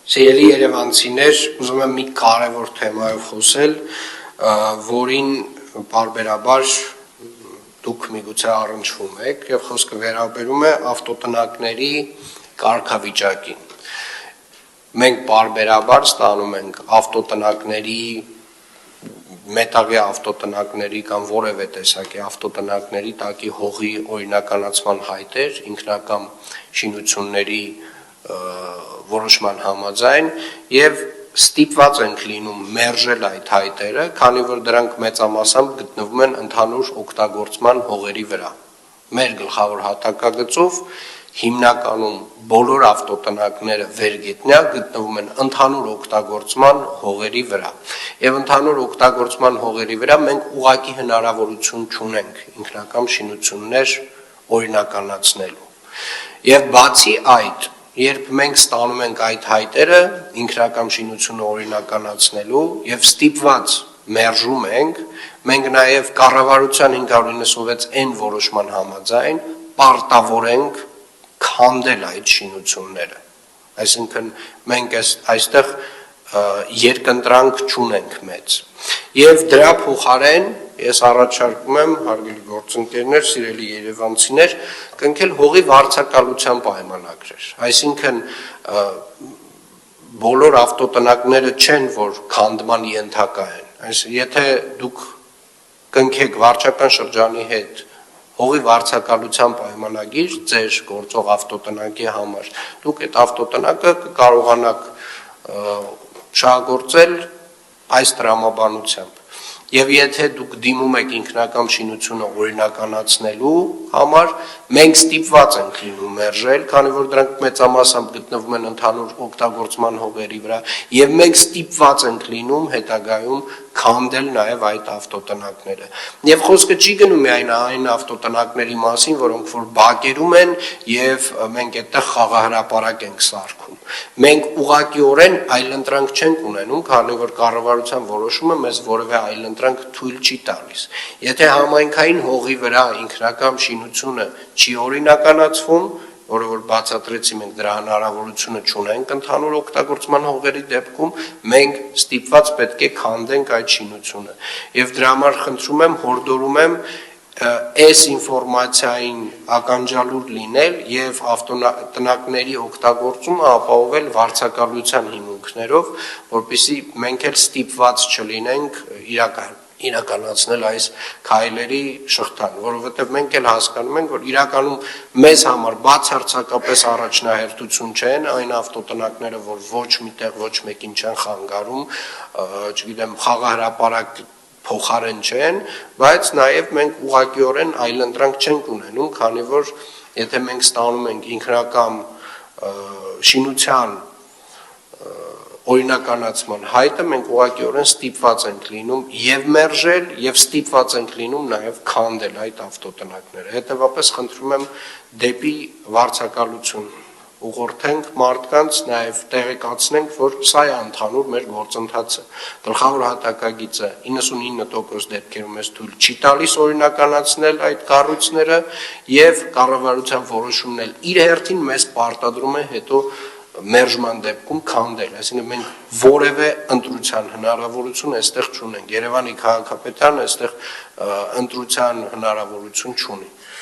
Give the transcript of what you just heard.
Սիրելի երևանցիներ, ուզում եմ մի կարևոր թեմայով խոսել, որին պարբերաբար դուք միգուցե առնչվում եք, եւ խոսքը վերաբերում է ավտոտնակների կարգավիճակին։ Մենք պարբերաբար ստանում ենք ավտոտնակների, մետաղյա ավտոտնակների կամ որևէ տեսակի ավտոտնակների տակի հողի օրինականացման հայտեր, ինքնական շինությունների որոշման համաձայն եւ ստիպված ենք լինում մերժել այդ հայտերը, քանի որ դրանք մեծամասամբ գտնվում են ընդհանուր օգտագործման հողերի վրա։ Մեր գլխավոր հատակագծով հիմնականում բոլոր ավտոտնակները վերգետնյա գտնվում են ընդհանուր օգտագործման հողերի վրա։ Եվ ընդհանուր օգտագործման հողերի վրա մենք ուղղակի հնարավորություն չունենք ինքնական շինություններ օրինականացնելու։ Եվ բացի այդ, երբ մենք ստանում ենք այդ հայտերը ինքնական շինությունը օրինականացնելու եւ ստիպված մերժում ենք, մենք նաեւ կառավարության 596-N որոշման համաձայն պարտավոր ենք քանդել այդ շինությունները։ Այսինքն մենք այստեղ երկընտրանք չունենք մեծ։ Եվ դրա փոխարեն ես առաջարկում եմ, հարգելի գործընկերներ, սիրելի երևանցիներ, կնքել հողի վարձակալության պայմանագրեր։ Այսինքն բոլոր ավտոտնակները չեն, որ քանդման ենթակա են։ Այսինքն եթե դուք կնքեք վարչական շրջանի հետ հողի վարձակալության պայմանագիր ձեր գործող ավտոտնակի համար, դուք այդ ավտոտնակը կկարողանաք շահագործել այս տրամաբանությամբ։ Եվ եթե դուք դիմում եք ինքնական շինությունը օրինականացնելու համար, մենք ստիպված ենք լինում մերժել, քանի որ դրանք մեծամասամբ գտնվում են ընդհանուր օգտագործման հողերի վրա, եւ մենք ստիպված ենք լինում հետագայում քանդել նաեւ այդ ավտոտնակները։ Եվ խոսքը չի գնում միայն այն ավտոտնակների մասին, որոնք որ բակերում են եւ մենք այդտեղ խաղահրապարակ ենք սարքում։ Մենք ուղղակիորեն այլընտրանք չենք ունենում, քանի որ կառավարության որոշումը մեզ որևէ այլընտրանք թույլ չի տալիս։ Եթե համայնքային հողի վրա ինքնական շինությունը չի օրինականացվում, որը որ բացատրեցի մենք դրա հնարավորությունը չունենք ընդհանուր օգտագործման հողերի դեպքում, մենք ստիպված պետք է քանդենք այդ շինությունը։ Եվ դրա համար խնդրում եմ, հորդորում եմ այս ինֆորմացիային ականջալուր լինել եւ ավտոտնակների օգտագործումը ապահովել վարձակալության հիմունքներով, որպեսզի մենք էլ ստիպված չլինենք իրականացնել այս քայլերի շղթան, որովհետև մենք էլ հասկանում ենք, որ իրականում մեզ համար բացարձակապես առաջնահերթություն չեն այն ավտոտնակները, որ ոչ միտեղ ոչ մեկին չեն խանգարում, չգիտեմ, խաղահրապարակ փոխարեն չեն, բայց նաև մենք ուղղակիորեն այլընտրանք չենք ունենում, քանի որ եթե մենք ստանում ենք ինքնական շինության օրինականացման հայտը, մենք ուղղակիորեն ստիպված ենք լինում եւ մերժել եւ ստիպված ենք լինում նաեւ քանդել այդ ավտոտնակները։ Հետեւաբար խնդրում եմ դեպի վարձակալություն ուղղորդենք մարդկանց, նաեւ տեղեկացնենք, որ սա է ընդհանուր մեր գործընթացը։ Գլխավոր հատակագիծը 99% դեպքերում էս թույլ չի տալիս օրինականացնել այդ կառույցները եւ կառավարության որոշումն էլ իր հերթին մեզ պարտադրում է հետո մերժման դեպքում քանդել, այսինքն մենք որևէ ընտրության հնարավորություն այստեղ չունենք։ Երևանի քաղաքապետարանը այստեղ ընտրության հնարավորություն չունի։